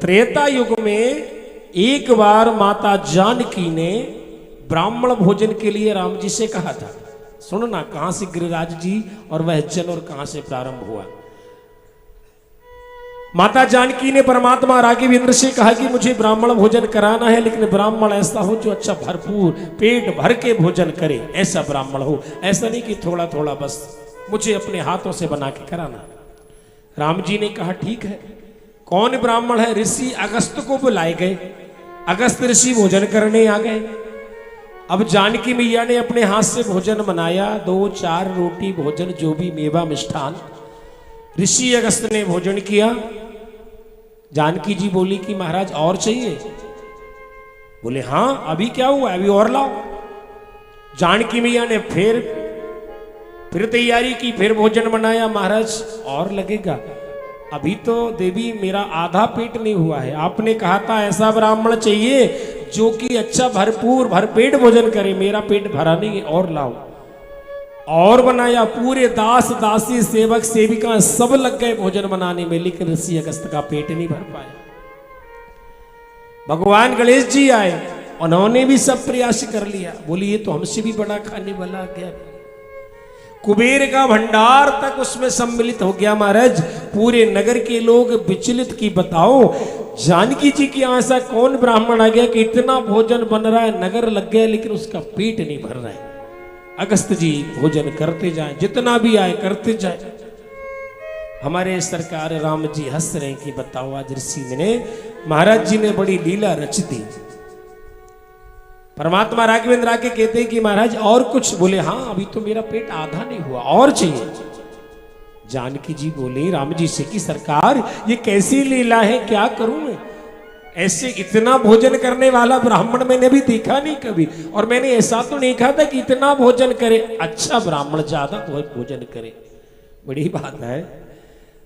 त्रेता युग में एक बार माता जानकी ने ब्राह्मण भोजन के लिए राम जी से कहा था। सुनना कहां से गिरिराज जी और वह जल और कहां से प्रारंभ हुआ। माता जानकी ने परमात्मा राघवेंद्र से कहा कि मुझे ब्राह्मण भोजन कराना है, लेकिन ब्राह्मण ऐसा हो जो अच्छा भरपूर पेट भर के भोजन करे, ऐसा ब्राह्मण हो, ऐसा नहीं कि थोड़ा थोड़ा बस, मुझे अपने हाथों से बना के कराना। राम जी ने कहा ठीक है। कौन ब्राह्मण है? ऋषि अगस्त को बुलाए गए। अगस्त ऋषि भोजन करने आ गए। अब जानकी मैया ने अपने हाथ से भोजन बनाया, 2-4 रोटी भोजन, जो भी मेवा मिष्ठान। ऋषि अगस्त ने भोजन किया। जानकी जी बोली कि महाराज और चाहिए? बोले हाँ, अभी क्या हुआ, अभी और लाओ। जानकी मैया ने फिर तैयारी की, फिर भोजन बनाया। महाराज और लगेगा, अभी तो देवी मेरा आधा पेट नहीं हुआ है। आपने कहा था ऐसा ब्राह्मण चाहिए जो कि अच्छा भरपूर भरपेट भोजन करे, मेरा पेट भरा नहीं है, और लाओ। और बनाया। पूरे दास दासी सेवक सेविका सब लग गए भोजन बनाने में, लेकिन ऋषि अगस्त का पेट नहीं भर पाया। भगवान गणेश जी आए, उन्होंने भी सब प्रयास कर लिया। बोली ये तो हमसे भी बड़ा खाने वाला गया। कुबेर का भंडार तक उसमें सम्मिलित हो गया। महाराज पूरे नगर के लोग विचलित की बताओ जानकी जी की ऐसा कौन ब्राह्मण आ गया कि इतना भोजन बन रहा है, नगर लग गया, लेकिन उसका पेट नहीं भर रहा है। अगस्त जी भोजन करते जाए, जितना भी आए करते जाए। हमारे सरकार राम जी हंस रहे कि बताओ आज ऋषि ने महाराज जी ने बड़ी लीला रच दी। परमात्मा राघवेंद्र आके कहते हैं कि महाराज और कुछ? बोले हाँ, अभी तो मेरा पेट आधा नहीं हुआ, और चाहिए। जानकी जी बोले राम जी से कि सरकार ये कैसी लीला है, क्या करूं मैं? ऐसे इतना भोजन करने वाला ब्राह्मण मैंने भी देखा नहीं कभी, और मैंने ऐसा तो नहीं कहा था कि इतना भोजन करे। अच्छा ब्राह्मण ज्यादा भोजन करे, बड़ी बात है।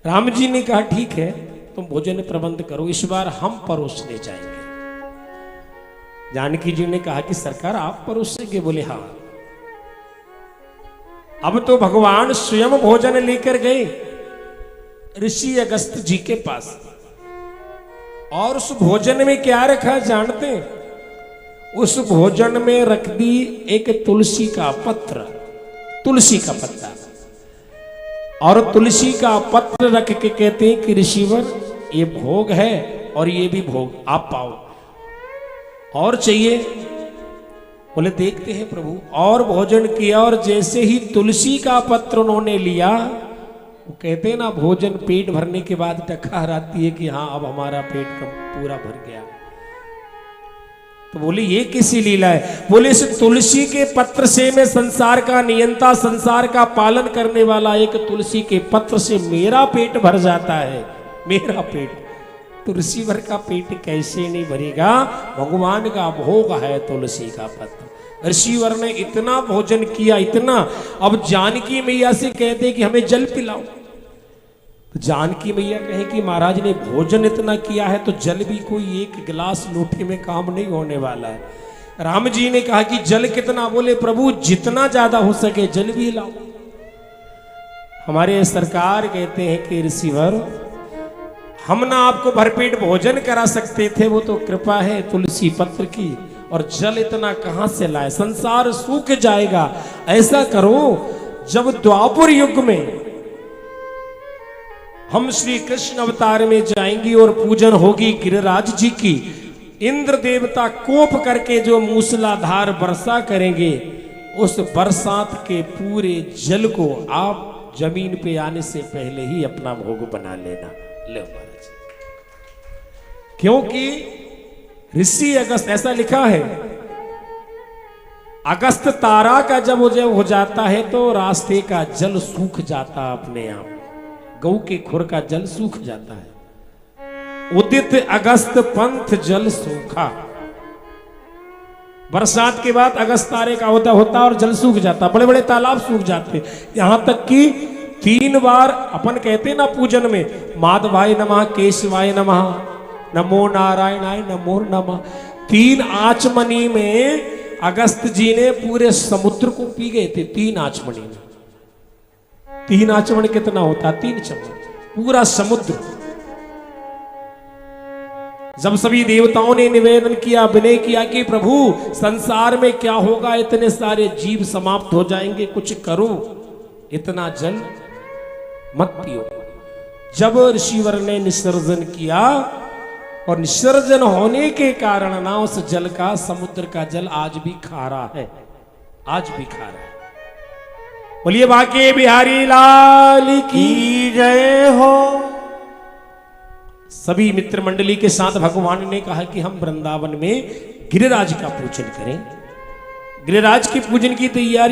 राम जी ने कहा ठीक है, तुम भोजन प्रबंध करो, इस बार हम परोसने जाएंगे। जानकी जी ने कहा कि सरकार आप परोसेंगे? बोले हाँ। अब तो भगवान स्वयं भोजन लेकर गए ऋषि अगस्त जी के पास, और उस भोजन में क्या रखा जानते हैं? उस भोजन में रख दी एक तुलसी का पत्र, तुलसी का पत्ता, और तुलसी का पत्र रख के कहते हैं कि ऋषिवर ये भोग है और ये भी भोग, आप पाओ, और चाहिए? बोले देखते हैं प्रभु। और भोजन किया, और जैसे ही तुलसी का पत्र उन्होंने लिया, वो कहते हैं ना भोजन पेट भरने के बाद टकार आती है कि हाँ अब हमारा पेट कम पूरा भर गया। तो बोले ये किसी लीला है? बोले इस तुलसी के पत्र से मैं संसार का नियंता, संसार का पालन करने वाला, एक तुलसी के पत्र से मेरा पेट भर जाता है, मेरा पेट। तो ऋषिवर का पेट कैसे नहीं भरेगा? भगवान का भोग है तुलसी का पत्र। ऋषिवर ने इतना भोजन किया, इतना। अब जानकी मैया से कहते कि हमें जल पिलाओ। तो जानकी मैया कहे कि महाराज ने भोजन इतना किया है तो जल भी कोई एक गिलास लोटे में काम नहीं होने वाला है। राम जी ने कहा कि जल कितना? बोले प्रभु जितना ज्यादा हो सके जल भी लाओ। हमारे सरकार कहते हैं कि ऋषिवर हम ना आपको भरपेट भोजन करा सकते थे, वो तो कृपा है तुलसी पत्र की, और जल इतना कहां से लाए, संसार सूख जाएगा। ऐसा करो जब द्वापर युग में हम श्री कृष्ण अवतार में जाएंगी और पूजन होगी गिरिराज जी की, इंद्र देवता कोप करके जो मूसलाधार वर्षा करेंगे, उस बरसात के पूरे जल को आप जमीन पे आने से पहले ही अपना भोग बना लेना। ले महाराज, क्योंकि ऋषि अगस्त, ऐसा लिखा है, अगस्त तारा का जब हो जाता है तो रास्ते का जल सूख जाता अपने आप, गऊ के खुर का जल सूख जाता है। उदित अगस्त पंथ जल सूखा। बरसात के बाद अगस्त तारे का होता और जल सूख जाता, बड़े बड़े तालाब सूख जाते। यहां तक कि 3 बार अपन कहते ना पूजन में, माधवाय नमः, केशवाय नमः, नमो नारायणाय नमो नमः। 3 आचमनी में अगस्त जी ने पूरे समुद्र को पी गए थे। 3 आचमनी में, 3 आचमन कितना होता? 3 चम्मच, पूरा समुद्र। जब सभी देवताओं ने निवेदन किया, विनय किया कि प्रभु संसार में क्या होगा, इतने सारे जीव समाप्त हो जाएंगे, कुछ करो, इतना जल मत पियो। जब ऋषिवर ने निसर्जन किया और निसर्जन होने के कारण ना उस जल का, समुद्र का जल आज भी खारा है, आज भी खारा है। बोलिए बाके बिहारी लाल की जय हो। सभी मित्र मंडली के साथ भगवान ने कहा कि हम वृंदावन में गिरिराज का पूजन करें। गिरिराज के पूजन की तैयारी